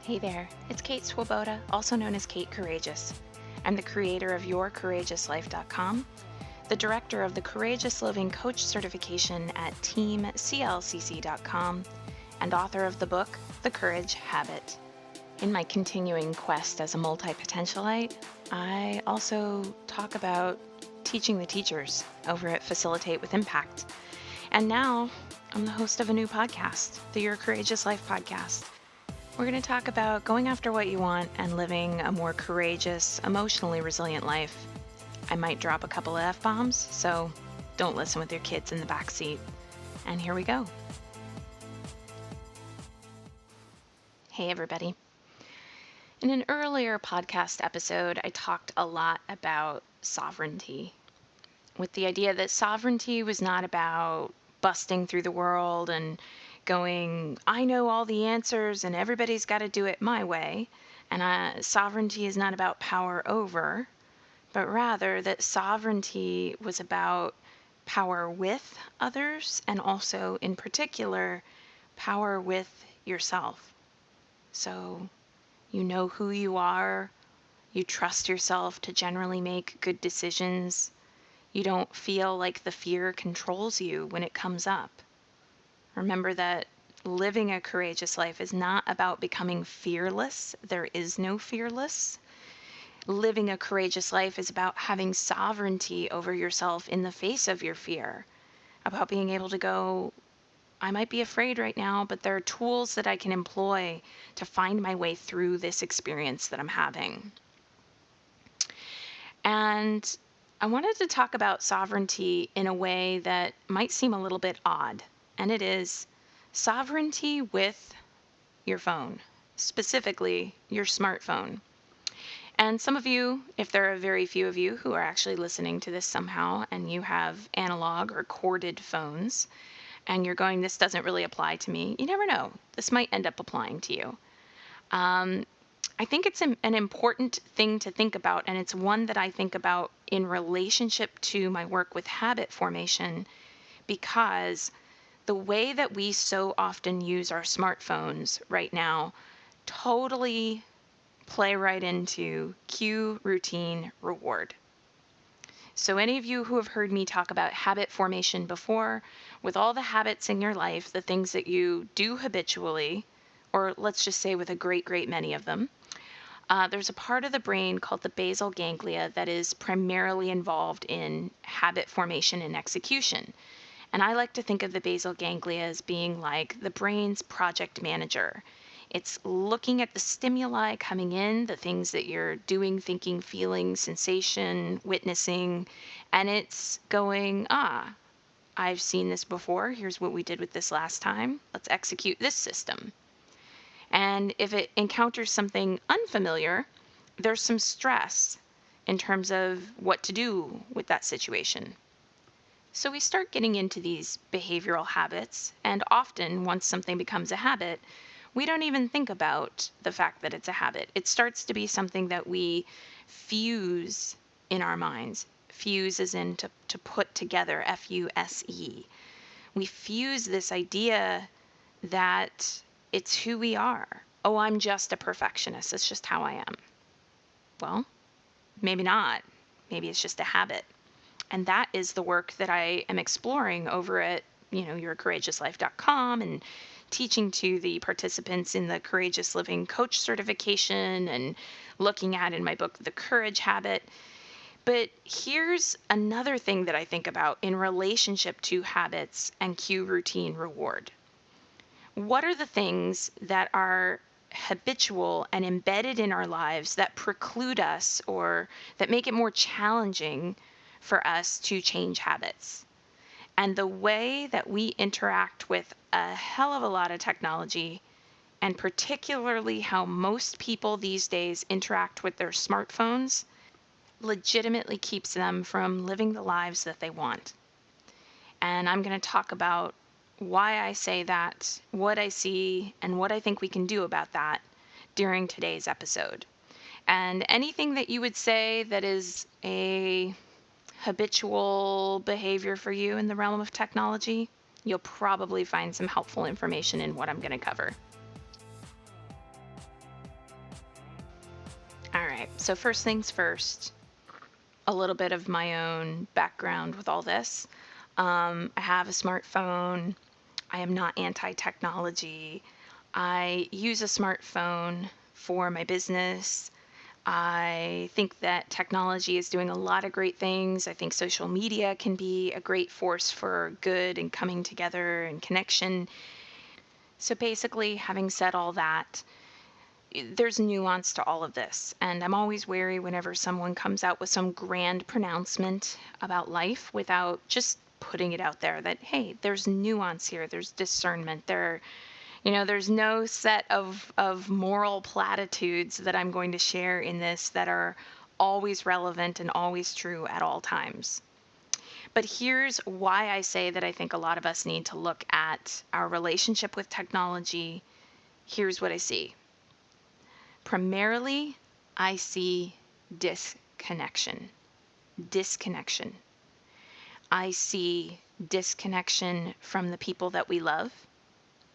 Hey there, it's Kate Swoboda, also known as Kate Courageous. I'm the creator of YourCourageousLife.com, the director of the Courageous Living Coach certification at TeamCLCC.com, and author of the book, The Courage Habit. In my continuing quest as a multi-potentialite, I also talk about teaching the teachers over at Facilitate with Impact. And now I'm the host of a new podcast, the Your Courageous Life podcast. We're going to talk about going after what you want and living a more courageous, emotionally resilient life. I might drop a couple of F-bombs, so don't listen with your kids in the back seat. And here we go. Hey everybody. In an earlier podcast episode, I talked a lot about sovereignty, with the idea that sovereignty was not about busting through the world and going, I know all the answers and everybody's got to do it my way. And sovereignty is not about power over, but rather that sovereignty was about power with others and also, in particular, power with yourself. So you know who you are, you trust yourself to generally make good decisions, you don't feel like the fear controls you when it comes up. Remember that living a courageous life is not about becoming fearless. There is no fearless. Living a courageous life is about having sovereignty over yourself in the face of your fear, about being able to go, I might be afraid right now, but there are tools that I can employ to find my way through this experience that I'm having. And I wanted to talk about sovereignty in a way that might seem a little bit odd. And it is sovereignty with your phone, specifically your smartphone. And some of you, if there are very few of you who are actually listening to this somehow and you have analog or corded phones and you're going, this doesn't really apply to me, you never know. This might end up applying to you. I think it's an important thing to think about, and it's one that I think about in relationship to my work with habit formation, because the way that we so often use our smartphones right now totally play right into cue, routine, reward. So any of you who have heard me talk about habit formation before, with all the habits in your life, the things that you do habitually, or let's just say with a great many of them, there's a part of the brain called the basal ganglia that is primarily involved in habit formation and execution. And I like to think of the basal ganglia as being like the brain's project manager. It's looking at the stimuli coming in, the things that you're doing, thinking, feeling, sensation, witnessing, and it's going, I've seen this before. Here's what we did with this last time. Let's execute this system. And if it encounters something unfamiliar, there's some stress in terms of what to do with that situation. So we start getting into these behavioral habits, and often once something becomes a habit, we don't even think about the fact that it's a habit. It starts to be something that we fuse in our minds. Fuse as in to put together, F-U-S-E. We fuse this idea that it's who we are. Oh, I'm just a perfectionist. It's just how I am. Well, maybe not. Maybe it's just a habit. And that is the work that I am exploring over at, YourCourageousLife.com and teaching to the participants in the Courageous Living Coach certification and looking at in my book, The Courage Habit. But here's another thing that I think about in relationship to habits and cue, routine, reward. What are the things that are habitual and embedded in our lives that preclude us or that make it more challenging for us to change habits? And the way that we interact with a hell of a lot of technology, and particularly how most people these days interact with their smartphones, legitimately keeps them from living the lives that they want. And I'm going to talk about why I say that, what I see, and what I think we can do about that during today's episode. And anything that you would say that is a habitual behavior for you in the realm of technology, you'll probably find some helpful information in what I'm going to cover. right. So, first things first, a little bit of my own background with all this. I have a smartphone. I am not anti technology. I use a smartphone for my business. I think that technology is doing a lot of great things. I think social media can be a great force for good and coming together and connection. So basically, having said all that, there's nuance to all of this. And I'm always wary whenever someone comes out with some grand pronouncement about life without just putting it out there that, hey, there's nuance here, there's discernment, there's no set of moral platitudes that I'm going to share in this that are always relevant and always true at all times. But here's why I say that I think a lot of us need to look at our relationship with technology. Here's what I see. Primarily, I see disconnection. Disconnection. I see disconnection from the people that we love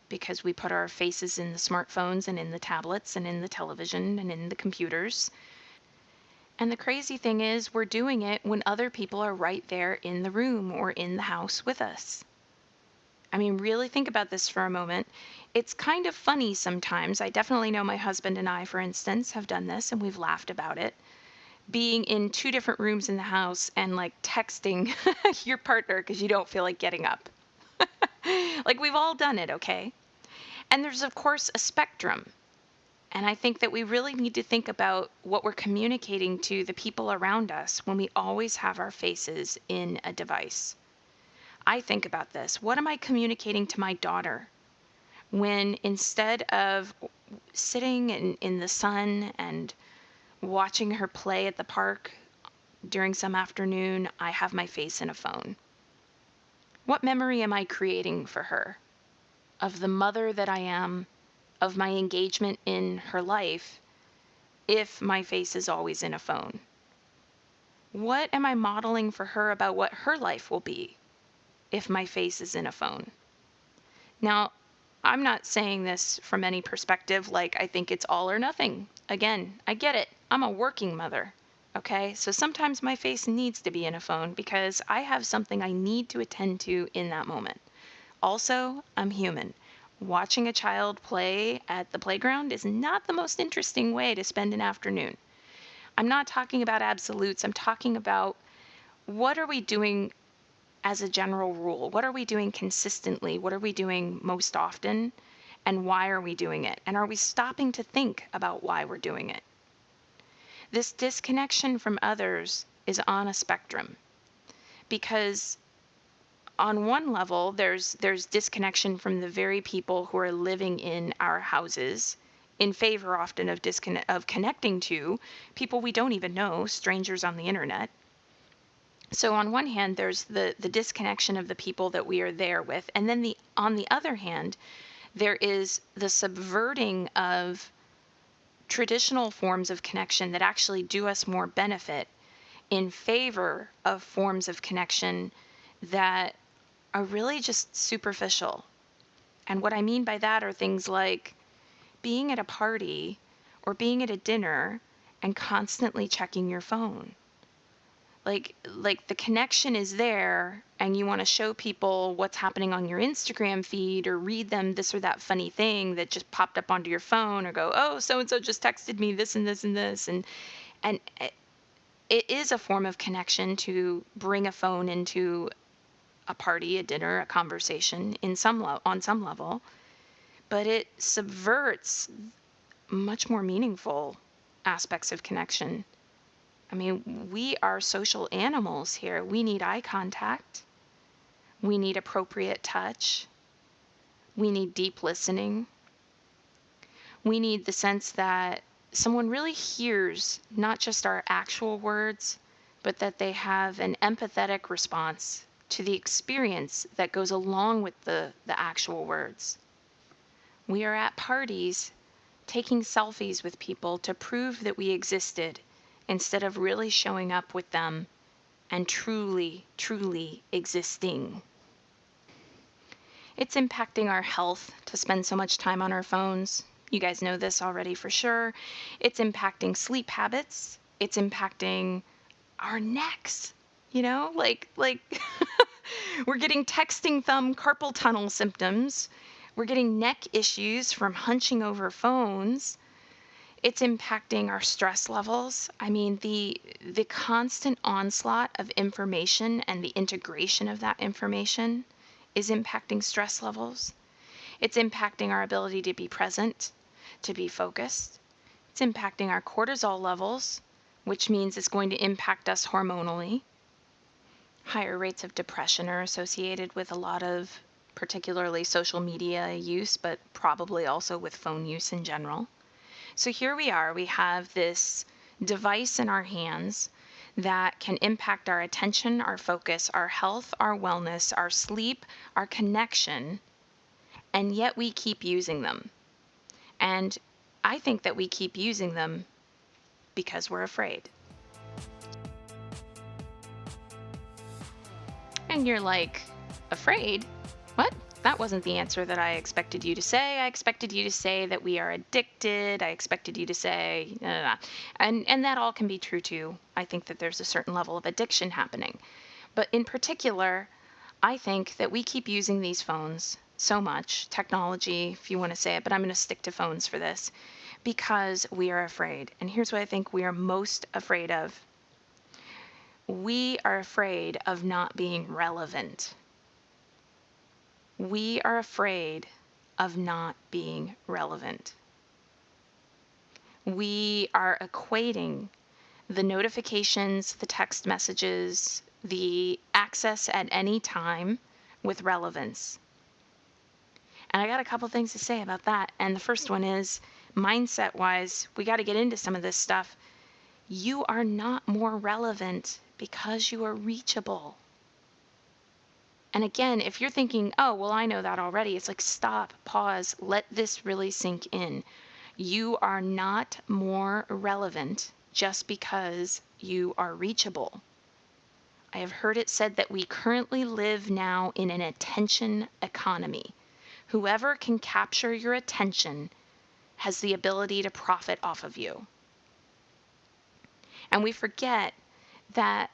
because we put our faces in the smartphones and in the tablets and in the television and in the computers. And the crazy thing is, we're doing it when other people are right there in the room or in the house with us. I mean, really think about this for a moment. It's kind of funny sometimes. I definitely know my husband and I, for instance, have done this and we've laughed about it. Being in two different rooms in the house and like texting your partner because you don't feel like getting up. Like we've all done it, okay? And there's, of course, a spectrum. And I think that we really need to think about what we're communicating to the people around us when we always have our faces in a device. I think about this. What am I communicating to my daughter when instead of sitting in the sun and watching her play at the park during some afternoon, I have my face in a phone? What memory am I creating for her of the mother that I am, of my engagement in her life, if my face is always in a phone? What am I modeling for her about what her life will be if my face is in a phone? Now, I'm not saying this from any perspective like I think it's all or nothing. Again, I get it. I'm a working mother. Okay, so sometimes my face needs to be in a phone because I have something I need to attend to in that moment. Also, I'm human. Watching a child play at the playground is not the most interesting way to spend an afternoon. I'm not talking about absolutes. I'm talking about what are we doing as a general rule? What are we doing consistently? What are we doing most often? And why are we doing it? And are we stopping to think about why we're doing it? This disconnection from others is on a spectrum because on one level, there's disconnection from the very people who are living in our houses in favor often of connecting to people we don't even know, strangers on the internet. So on one hand, there's the disconnection of the people that we are there with. And then on the other hand, there is the subverting of traditional forms of connection that actually do us more benefit in favor of forms of connection that are really just superficial. And what I mean by that are things like being at a party or being at a dinner and constantly checking your phone. Like the connection is there and you want to show people what's happening on your Instagram feed or read them this or that funny thing that just popped up onto your phone or go, oh, so and so just texted me this and this and this. And it is a form of connection to bring a phone into a party, a dinner, a conversation on some level, but it subverts much more meaningful aspects of connection. I mean, we are social animals here. We need eye contact. We need appropriate touch. We need deep listening. We need the sense that someone really hears not just our actual words, but that they have an empathetic response to the experience that goes along with the actual words. We are at parties taking selfies with people to prove that we existed instead of really showing up with them and truly, truly existing. It's impacting our health to spend so much time on our phones. You guys know this already for sure. It's impacting sleep habits. It's impacting our necks, like we're getting texting thumb carpal tunnel symptoms. We're getting neck issues from hunching over phones. It's impacting our stress levels. I mean, the constant onslaught of information and the integration of that information is impacting stress levels. It's impacting our ability to be present, to be focused. It's impacting our cortisol levels, which means it's going to impact us hormonally. Higher rates of depression are associated with a lot of particularly social media use, but probably also with phone use in general. So here we are, we have this device in our hands that can impact our attention, our focus, our health, our wellness, our sleep, our connection, and yet we keep using them. And I think that we keep using them because we're afraid. And you're like, afraid? What? That wasn't the answer that I expected you to say. I expected you to say that we are addicted. I expected you to say, and that all can be true too. I think that there's a certain level of addiction happening. But in particular, I think that we keep using these phones so much, technology, if you want to say it, but I'm going to stick to phones for this, because we are afraid. And here's what I think we are most afraid of. We are afraid of not being relevant. We are afraid of not being relevant. We are equating the notifications, the text messages, the access at any time with relevance. And I got a couple things to say about that. And the first one is, mindset-wise, we got to get into some of this stuff. You are not more relevant because you are reachable. And again, if you're thinking, oh, well, I know that already, it's like, stop, pause, let this really sink in. You are not more relevant just because you are reachable. I have heard it said that we currently live now in an attention economy. Whoever can capture your attention has the ability to profit off of you. And we forget that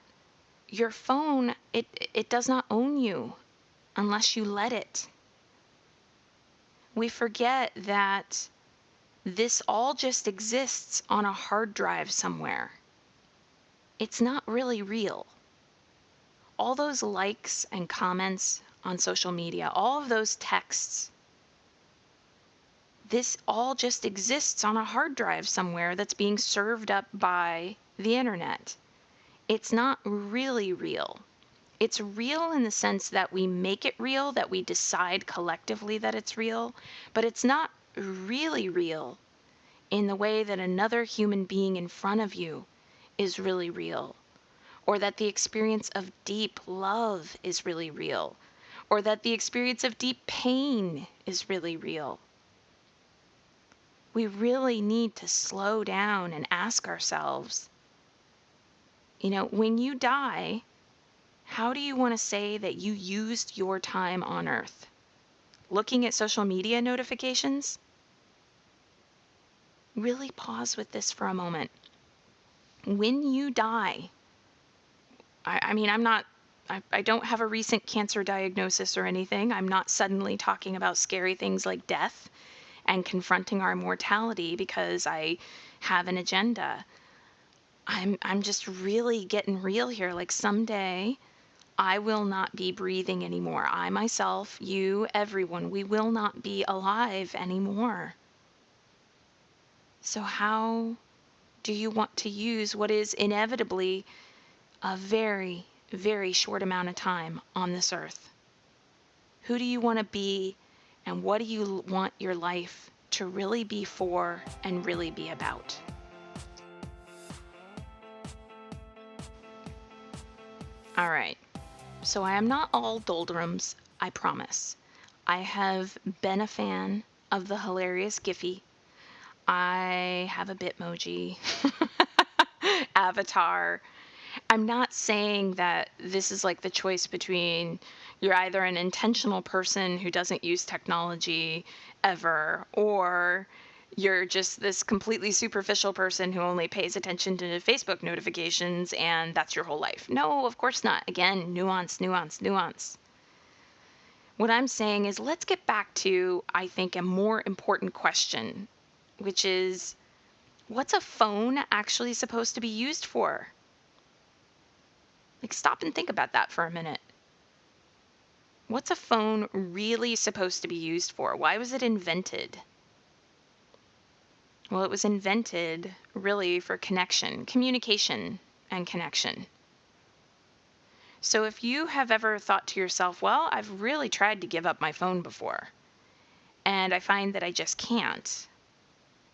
your phone, it does not own you unless you let it. We forget that this all just exists on a hard drive somewhere. It's not really real. All those likes and comments on social media, all of those texts, this all just exists on a hard drive somewhere that's being served up by the internet. It's not really real. It's real in the sense that we make it real, that we decide collectively that it's real, but it's not really real in the way that another human being in front of you is really real, or that the experience of deep love is really real, or that the experience of deep pain is really real. We really need to slow down and ask ourselves, when you die, how do you want to say that you used your time on Earth? Looking at social media notifications? Really pause with this for a moment. When you die, I don't have a recent cancer diagnosis or anything. I'm not suddenly talking about scary things like death and confronting our mortality because I have an agenda. I'm just really getting real here. Like, someday I will not be breathing anymore. I myself, you, everyone, we will not be alive anymore. So how do you want to use what is inevitably a very, very short amount of time on this earth? Who do you want to be, and what do you want your life to really be for and really be about? All right. So I am not all doldrums, I promise. I have been a fan of the hilarious Giphy. I have a Bitmoji, avatar. I'm not saying that this is like the choice between you're either an intentional person who doesn't use technology ever, or you're just this completely superficial person who only pays attention to Facebook notifications and that's your whole life. No, of course not. Again, nuance, nuance, nuance. What I'm saying is let's get back to, I think, a more important question, which is what's a phone actually supposed to be used for? Like, stop and think about that for a minute. What's a phone really supposed to be used for? Why was it invented? Well, it was invented really for connection, communication, and connection. So if you have ever thought to yourself, well, I've really tried to give up my phone before, and I find that I just can't,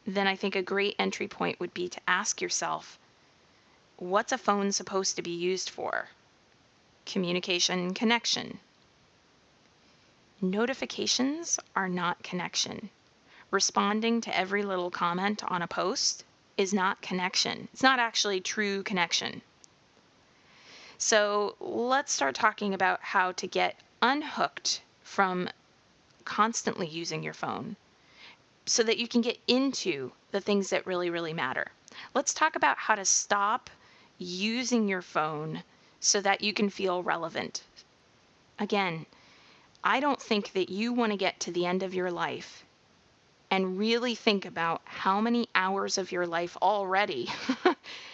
then I think a great entry point would be to ask yourself, what's a phone supposed to be used for? Communication, connection. Notifications are not connection. Responding to every little comment on a post is not connection. It's not actually true connection. So let's start talking about how to get unhooked from constantly using your phone so that you can get into the things that really, really matter. Let's talk about how to stop using your phone so that you can feel relevant. Again, I don't think that you want to get to the end of your life and really think about how many hours of your life already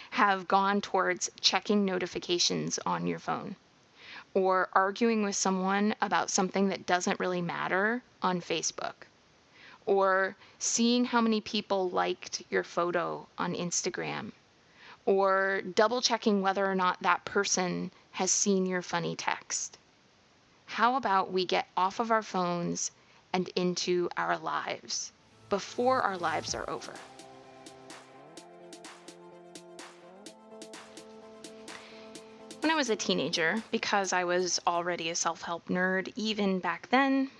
have gone towards checking notifications on your phone or arguing with someone about something that doesn't really matter on Facebook or seeing how many people liked your photo on Instagram or double checking whether or not that person has seen your funny text. How about we get off of our phones and into our lives before our lives are over? When I was a teenager, because I was already a self-help nerd even back then,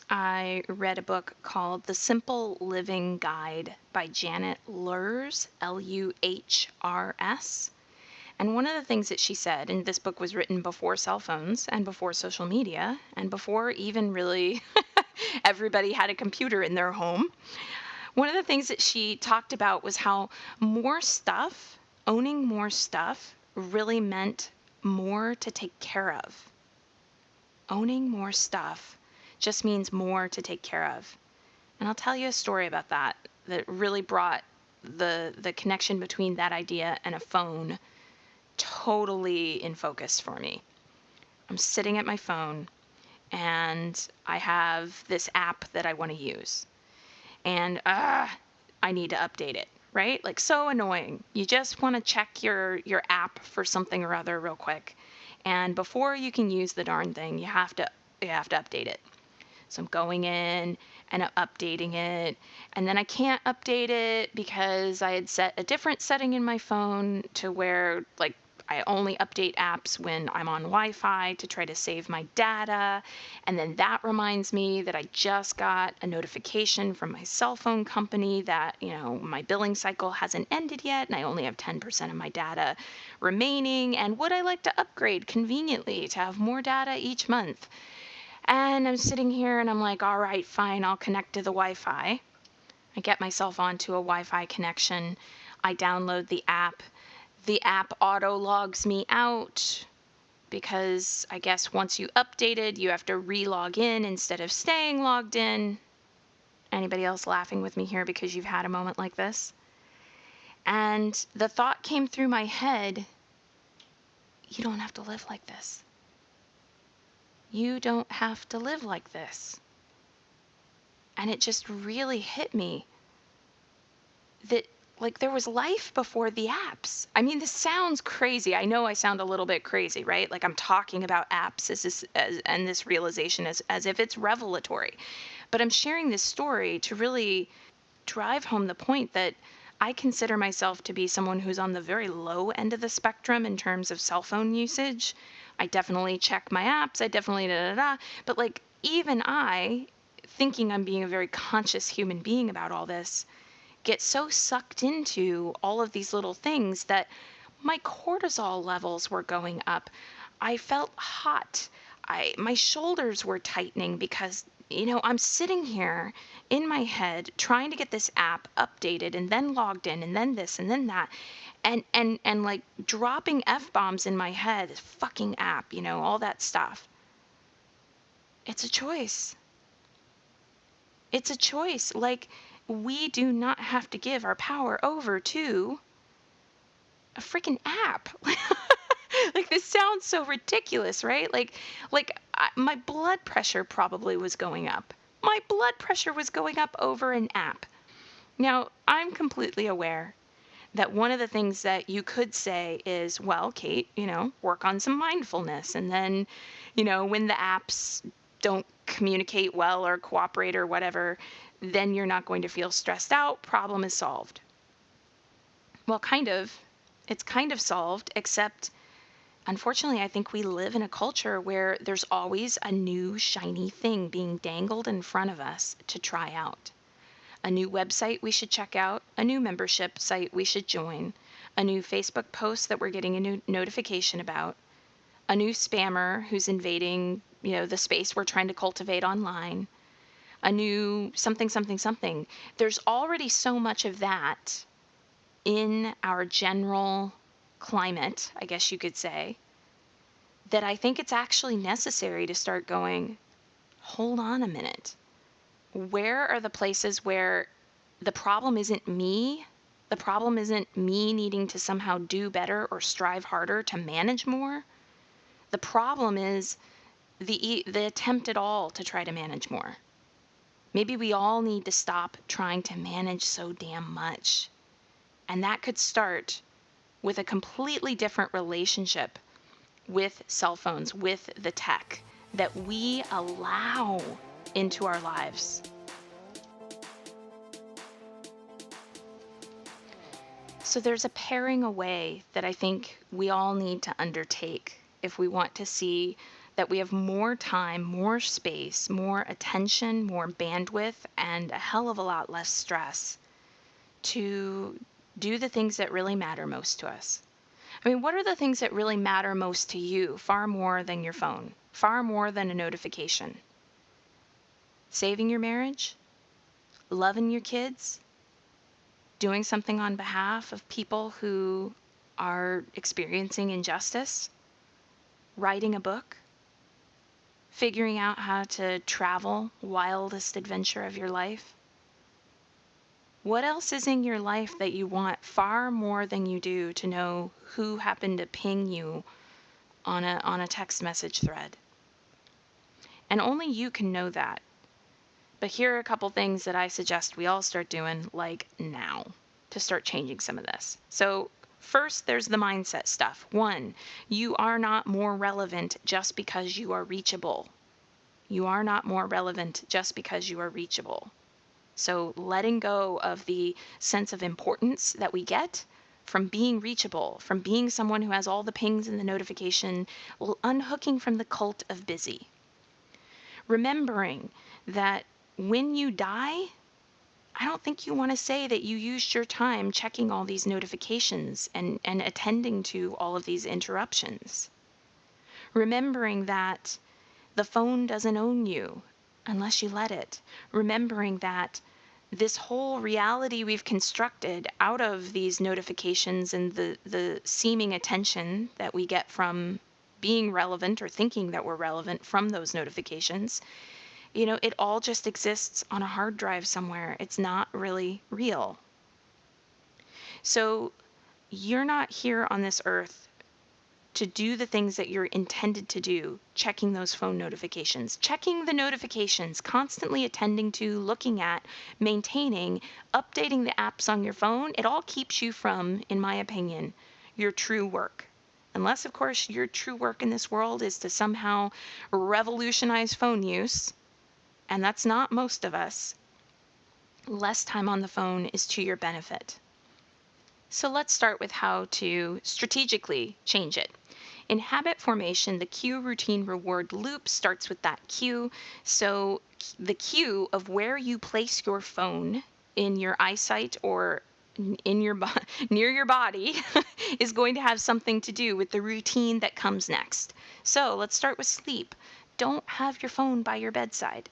I read a book called The Simple Living Guide by Janet Luhrs, Luhrs. And one of the things that she said, and this book was written before cell phones and before social media and before even really everybody had a computer in their home. One of the things that she talked about was how owning more stuff really meant more to take care of. Owning more stuff just means more to take care of. And I'll tell you a story about that really brought the connection between that idea and a phone totally in focus for me. I'm sitting at my phone and I have this app that I want to use. And I need to update it, right? Like, so annoying. You just want to check your app for something or other real quick. And before you can use the darn thing, you have to update it. So I'm going in and I'm updating it. And then I can't update it because I had set a different setting in my phone to where, like, I only update apps when I'm on Wi-Fi to try to save my data. And then that reminds me that I just got a notification from my cell phone company that, my billing cycle hasn't ended yet and I only have 10% of my data remaining. And would I like to upgrade conveniently to have more data each month? And I'm sitting here and I'm like, all right, fine, I'll connect to the Wi-Fi. I get myself onto a Wi-Fi connection. I download the app. The app auto logs me out because I guess once you updated, you have to re-log in instead of staying logged in. Anybody else laughing with me here because you've had a moment like this? And the thought came through my head, you don't have to live like this. You don't have to live like this. And it just really hit me that, like, there was life before the apps. I mean, this sounds crazy. I know I sound a little bit crazy, right? Like I'm talking about apps and this realization as if it's revelatory. But I'm sharing this story to really drive home the point that I consider myself to be someone who's on the very low end of the spectrum in terms of cell phone usage. I definitely check my apps. I definitely But like, even I, thinking I'm being a very conscious human being about all this, get so sucked into all of these little things that my cortisol levels were going up. I felt hot. My shoulders were tightening because I'm sitting here in my head trying to get this app updated and then logged in and then this and then that, and like dropping F-bombs in my head, fucking app, all that stuff. It's a choice. It's a choice. Like, we do not have to give our power over to a freaking app. Like, this sounds so ridiculous, right? My blood pressure probably was going up. My blood pressure was going up over an app. Now, I'm completely aware that one of the things that you could say is, well, Kate, work on some mindfulness. And then, when the apps don't communicate well or cooperate or whatever, then you're not going to feel stressed out. Problem is solved. Well, kind of. It's kind of solved, except unfortunately, I think we live in a culture where there's always a new shiny thing being dangled in front of us to try out. A new website we should check out, a new membership site we should join, a new Facebook post that we're getting a new notification about, a new spammer who's invading, the space we're trying to cultivate online, a new something, something, something. There's already so much of that in our general climate, I guess you could say, that I think it's actually necessary to start going, hold on a minute. Where are the places where the problem isn't me? The problem isn't me needing to somehow do better or strive harder to manage more. The problem is the attempt at all to try to manage more. Maybe we all need to stop trying to manage so damn much. And that could start with a completely different relationship with cell phones, with the tech that we allow into our lives. So there's a paring away that I think we all need to undertake if we want to see that we have more time, more space, more attention, more bandwidth, and a hell of a lot less stress to do the things that really matter most to us. I mean, what are the things that really matter most to you, far more than your phone, far more than a notification? Saving your marriage? Loving your kids? Doing something on behalf of people who are experiencing injustice? Writing a book? Figuring out how to travel, wildest adventure of your life? What else is in your life that you want far more than you do to know who happened to ping you on a text message thread? And only you can know that. But here are a couple things that I suggest we all start doing, like now, to start changing some of this. So first, there's the mindset stuff. 1, you are not more relevant just because you are reachable. You are not more relevant just because you are reachable. So letting go of the sense of importance that we get from being reachable, from being someone who has all the pings and the notification, unhooking from the cult of busy. Remembering that when you die, I don't think you want to say that you used your time checking all these notifications and attending to all of these interruptions. Remembering that the phone doesn't own you unless you let it. Remembering that this whole reality we've constructed out of these notifications and the seeming attention that we get from being relevant or thinking that we're relevant from those notifications, it all just exists on a hard drive somewhere. It's not really real. So you're not here on this earth to do the things that you're intended to do, checking those phone notifications, checking the notifications, constantly attending to, looking at, maintaining, updating the apps on your phone. It all keeps you from, in my opinion, your true work. Unless, of course, your true work in this world is to somehow revolutionize phone use, and that's not most of us. Less time on the phone is to your benefit. So let's start with how to strategically change it. In habit formation, the cue, routine, reward loop starts with that cue. So the cue of where you place your phone in your eyesight or in your near your body is going to have something to do with the routine that comes next. So let's start with sleep. Don't have your phone by your bedside.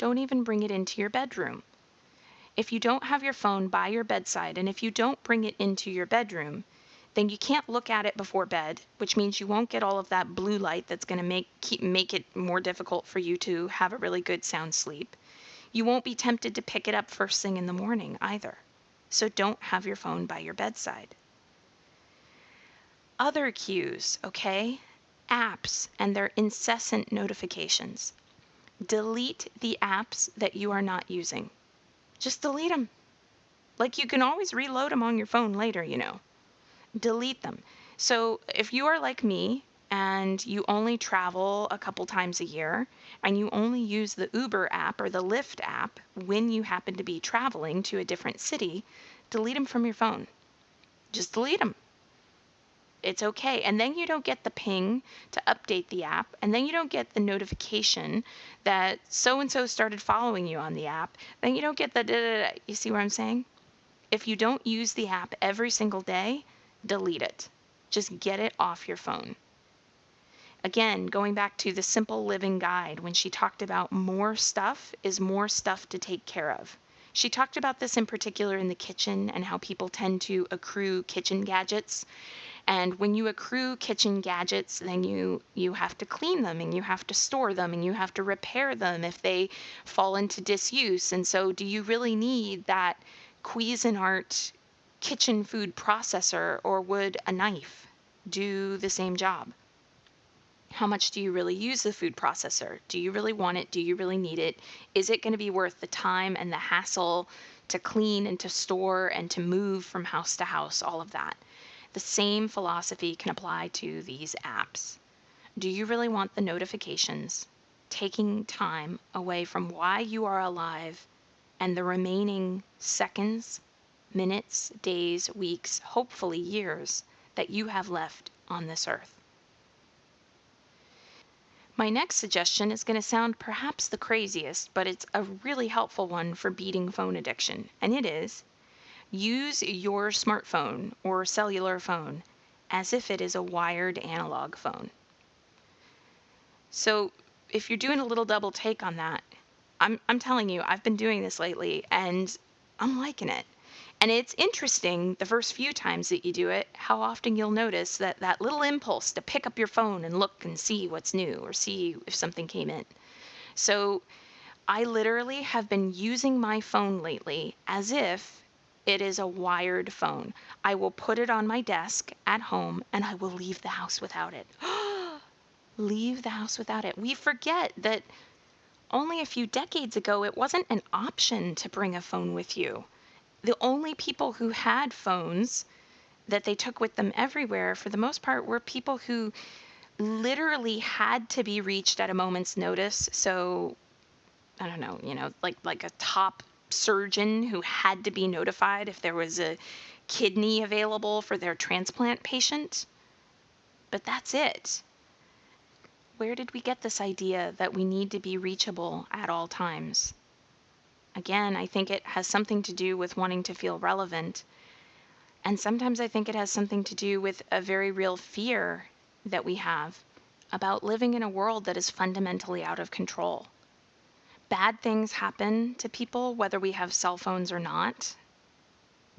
don't even bring it into your bedroom. If you don't have your phone by your bedside, and if you don't bring it into your bedroom, then you can't look at it before bed, which means you won't get all of that blue light that's going to make it more difficult for you to have a really good sound sleep. You won't be tempted to pick it up first thing in the morning either. So don't have your phone by your bedside. Other cues, okay? Apps and their incessant notifications. Delete the apps that you are not using. Just delete them. Like, you can always reload them on your phone later, Delete them. So if you are like me and you only travel a couple times a year and you only use the Uber app or the Lyft app when you happen to be traveling to a different city, delete them from your phone. Just delete them. It's okay. And then you don't get the ping to update the app. And then you don't get the notification that so-and-so started following you on the app. Then you don't get the da-da-da. You see what I'm saying? If you don't use the app every single day, delete it. Just get it off your phone. Again, going back to the Simple Living Guide, when she talked about more stuff is more stuff to take care of. She talked about this in particular in the kitchen and how people tend to accrue kitchen gadgets. And when you accrue kitchen gadgets, then you have to clean them and you have to store them and you have to repair them if they fall into disuse. And so do you really need that Cuisinart kitchen food processor, or would a knife do the same job? How much do you really use the food processor? Do you really want it? Do you really need it? Is it going to be worth the time and the hassle to clean and to store and to move from house to house, all of that? The same philosophy can apply to these apps. Do you really want the notifications taking time away from why you are alive and the remaining seconds, minutes, days, weeks, hopefully years that you have left on this earth? My next suggestion is going to sound perhaps the craziest, but it's a really helpful one for beating phone addiction, and it is: use your smartphone or cellular phone as if it is a wired analog phone. So if you're doing a little double take on that, I'm telling you, I've been doing this lately and I'm liking it. And it's interesting the first few times that you do it, how often you'll notice that little impulse to pick up your phone and look and see what's new or see if something came in. So I literally have been using my phone lately as if it is a wired phone. I will put it on my desk at home and I will leave the house without it. Leave the house without it. We forget that only a few decades ago it wasn't an option to bring a phone with you. The only people who had phones that they took with them everywhere, for the most part, were people who literally had to be reached at a moment's notice. So, I don't know, like a top surgeon who had to be notified if there was a kidney available for their transplant patient. But that's it. Where did we get this idea that we need to be reachable at all times? Again, I think it has something to do with wanting to feel relevant. And sometimes I think it has something to do with a very real fear that we have about living in a world that is fundamentally out of control. Bad things happen to people, whether we have cell phones or not.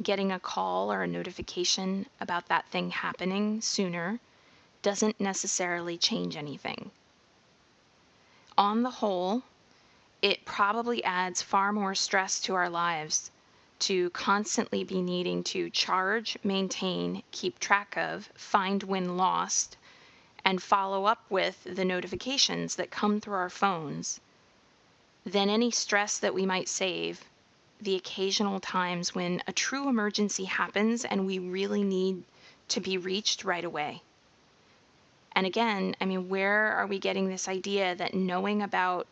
Getting a call or a notification about that thing happening sooner doesn't necessarily change anything. On the whole, it probably adds far more stress to our lives to constantly be needing to charge, maintain, keep track of, find when lost, and follow up with the notifications that come through our phones, than any stress that we might save the occasional times when a true emergency happens and we really need to be reached right away. And again, where are we getting this idea that knowing about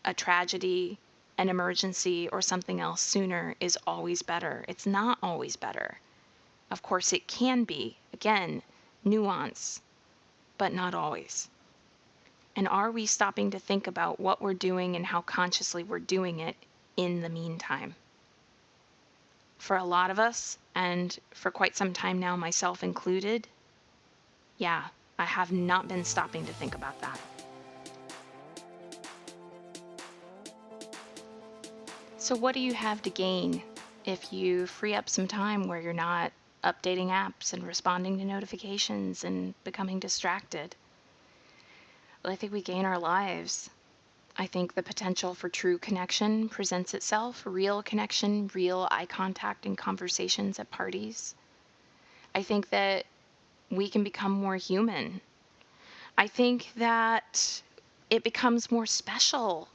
a tragedy, an emergency, or something else sooner is always better? It's not always better. Of course, it can be. Again, nuance, but not always. And are we stopping to think about what we're doing and how consciously we're doing it in the meantime? For a lot of us, and for quite some time now, myself included, yeah, I have not been stopping to think about that. So, what do you have to gain if you free up some time where you're not updating apps and responding to notifications and becoming distracted? Well, I think we gain our lives. I think the potential for true connection presents itself, real connection, real eye contact and conversations at parties. I think that we can become more human. I think that it becomes more special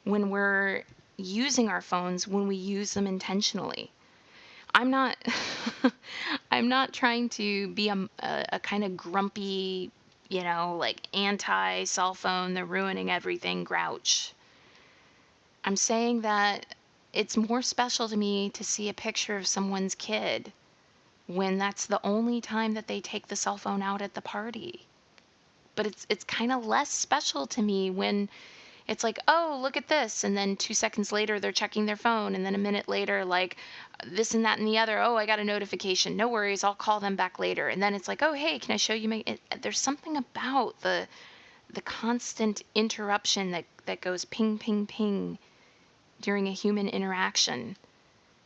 when we're using our phones, when we use them intentionally. I'm not I'm not trying to be a kind of grumpy, like anti cell phone, they're ruining everything grouch. I'm saying that it's more special to me to see a picture of someone's kid when that's the only time that they take the cell phone out at the party. But it's kind of less special to me when it's like, oh, look at this. And then 2 seconds later, they're checking their phone. And then a minute later, like this and that and the other. Oh, I got a notification. No worries. I'll call them back later. And then it's like, oh, hey, can I show you there's something about the constant interruption that goes ping, ping, ping during a human interaction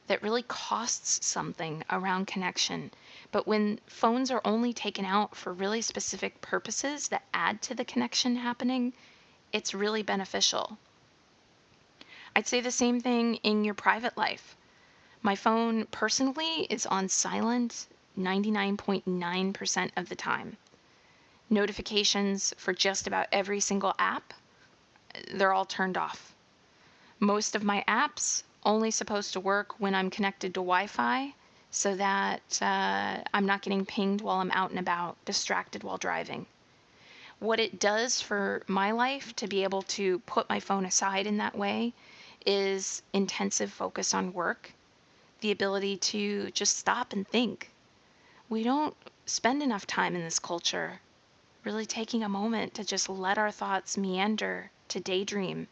that really costs something around connection. But when phones are only taken out for really specific purposes that add to the connection happening, it's really beneficial. I'd say the same thing in your private life. My phone personally is on silent 99.9% of the time. Notifications for just about every single app, they're all turned off. Most of my apps only supposed to work when I'm connected to Wi-Fi so that I'm not getting pinged while I'm out and about, distracted while driving. What it does for my life to be able to put my phone aside in that way is intensive focus on work, the ability to just stop and think. We don't spend enough time in this culture really taking a moment to just let our thoughts meander, to daydream.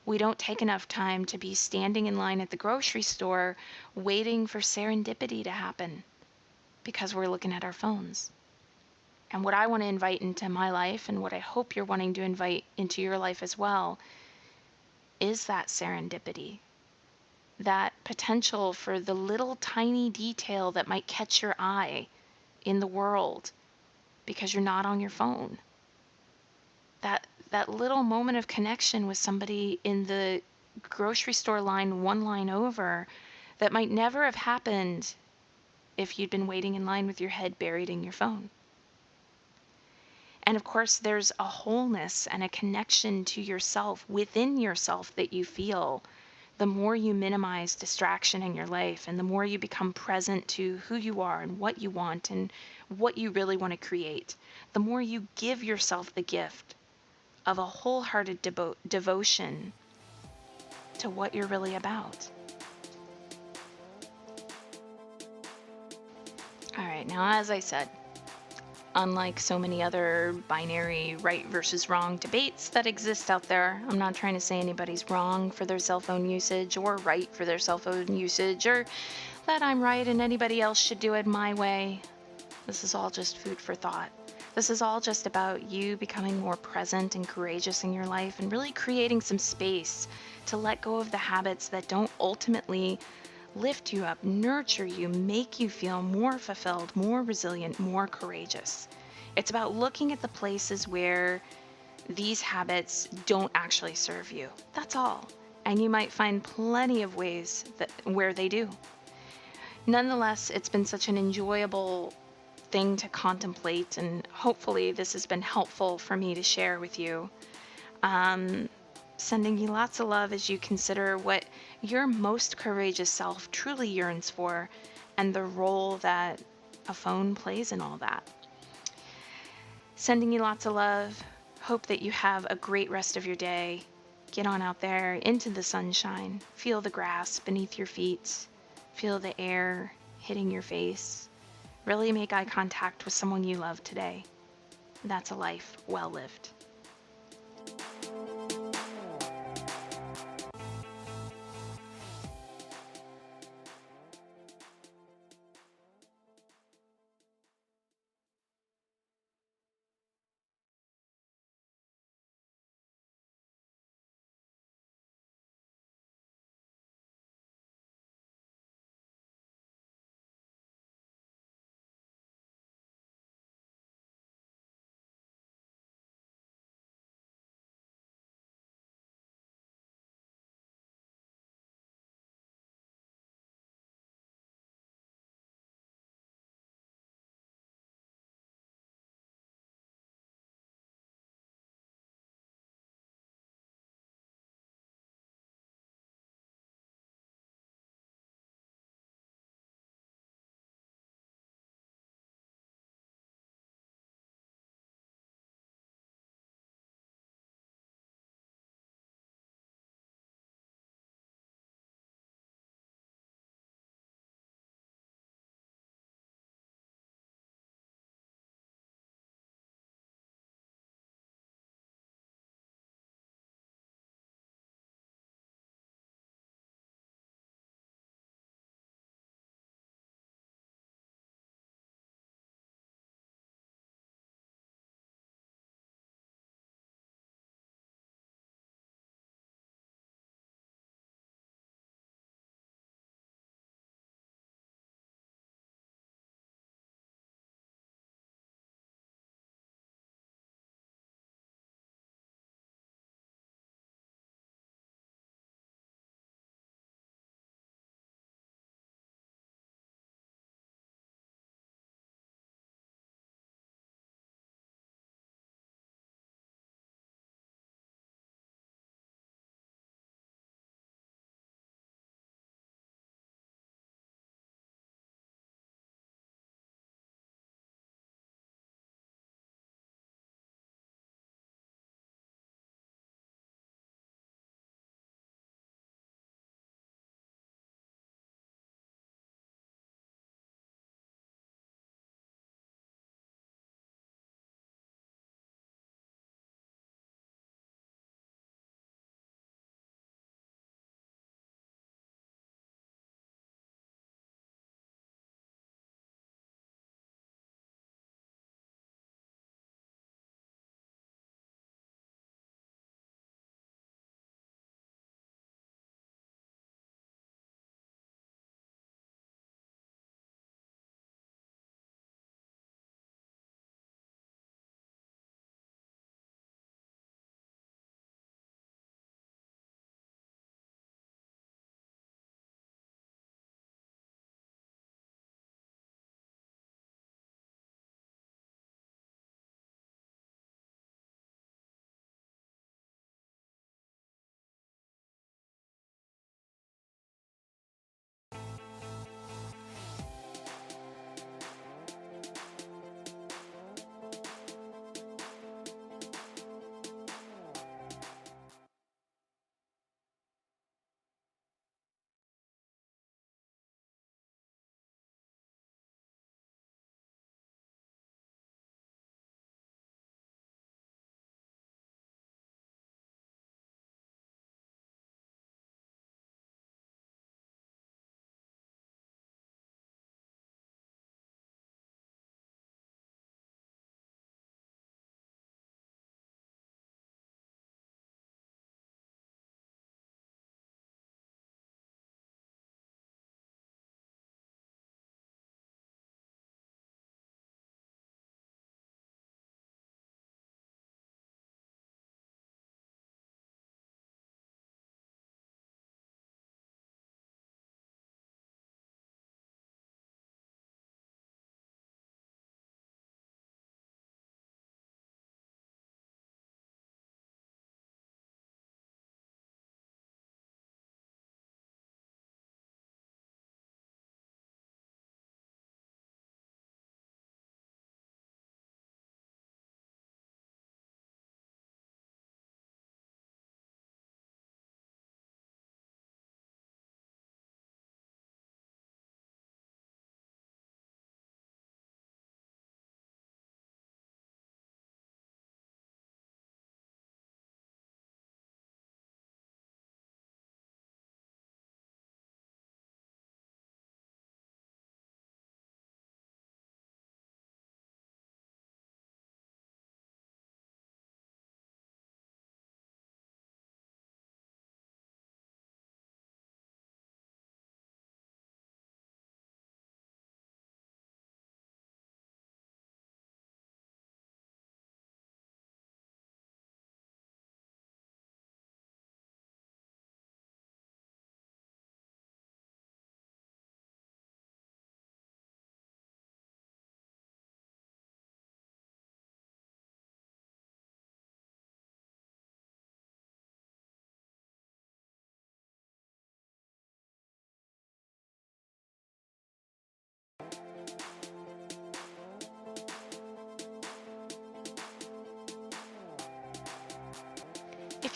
We don't take enough time to be standing in line at the grocery store waiting for serendipity to happen because we're looking at our phones. And what I want to invite into my life, and what I hope you're wanting to invite into your life as well, is that serendipity, that potential for the little tiny detail that might catch your eye in the world because you're not on your phone. That little moment of connection with somebody in the grocery store line one line over that might never have happened if you'd been waiting in line with your head buried in your phone. And of course, there's a wholeness and a connection to yourself within yourself that you feel the more you minimize distraction in your life and the more you become present to who you are and what you want and what you really want to create, the more you give yourself the gift of a wholehearted devotion to what you're really about. All right, now, as I said, unlike so many other binary right versus wrong debates that exist out there, I'm not trying to say anybody's wrong for their cell phone usage or right for their cell phone usage or that I'm right and anybody else should do it my way. This is all just food for thought. This is all just about you becoming more present and courageous in your life and really creating some space to let go of the habits that don't ultimately lift you up, nurture you, make you feel more fulfilled, more resilient, more courageous. It's about looking at the places where these habits don't actually serve you. That's all. And you might find plenty of ways where they do. Nonetheless, it's been such an enjoyable thing to contemplate, and hopefully this has been helpful for me to share with you. Sending you lots of love as you consider what your most courageous self truly yearns for and the role that a phone plays in all that. Sending you lots of love. Hope that you have a great rest of your day. Get on out there into the sunshine. Feel the grass beneath your feet. Feel the air hitting your face. Really make eye contact with someone you love today. That's a life well lived.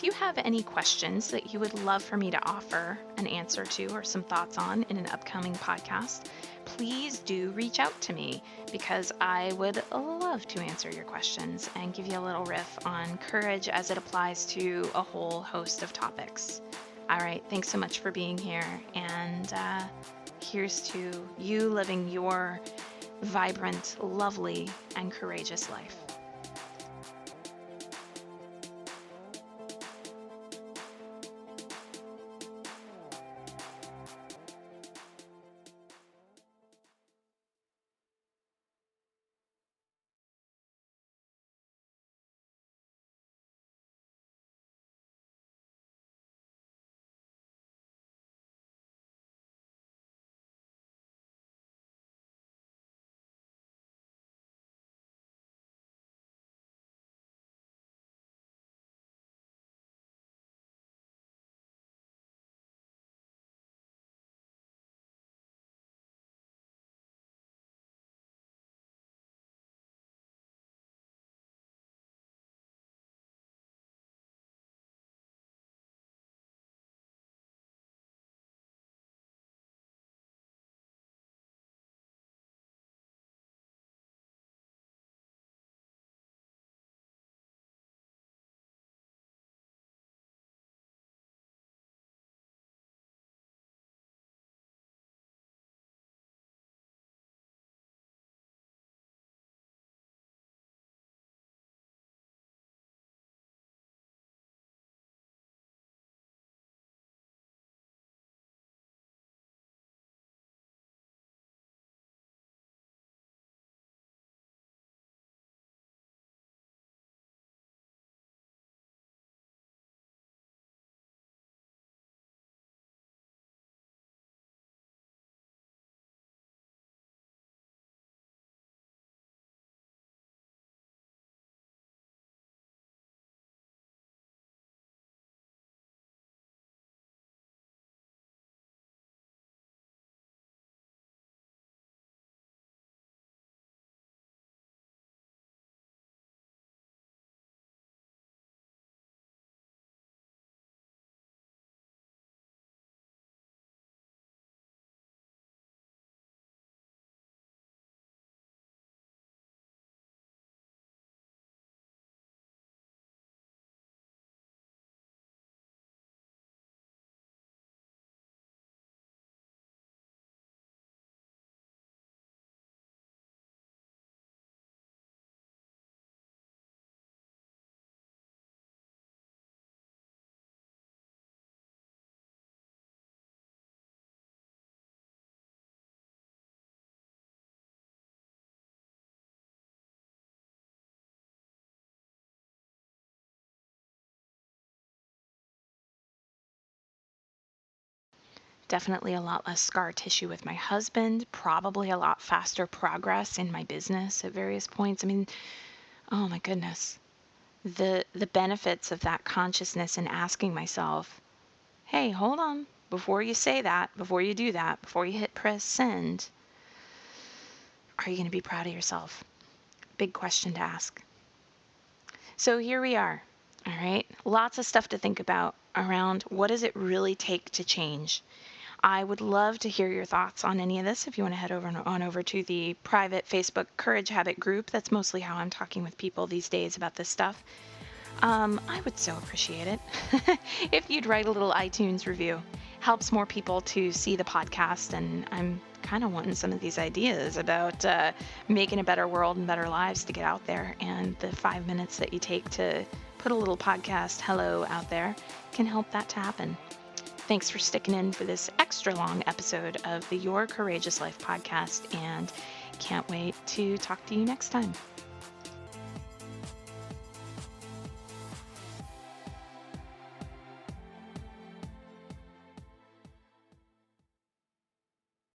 if you have any questions that you would love for me to offer an answer to or some thoughts on in an upcoming podcast, please do reach out to me, because I would love to answer your questions and give you a little riff on courage as it applies to a whole host of topics. All right, thanks so much for being here, and here's to you living your vibrant, lovely, and courageous life. Definitely a lot less scar tissue with my husband, probably a lot faster progress in my business at various points. I mean, oh my goodness. The benefits of that consciousness and asking myself, hey, hold on, before you say that, before you do that, before you hit press send, are you going to be proud of yourself? Big question to ask. So here we are. All right. Lots of stuff to think about around what does it really take to change? I would love to hear your thoughts on any of this. If you want to head over to the private Facebook Courage Habit group, that's mostly how I'm talking with people these days about this stuff. I would so appreciate it if you'd write a little iTunes review. Helps more people to see the podcast, and I'm kind of wanting some of these ideas about making a better world and better lives to get out there, and the 5 minutes that you take to put a little podcast hello out there can help that to happen. Thanks for sticking in for this extra long episode of the Your Courageous Life podcast, and can't wait to talk to you next time.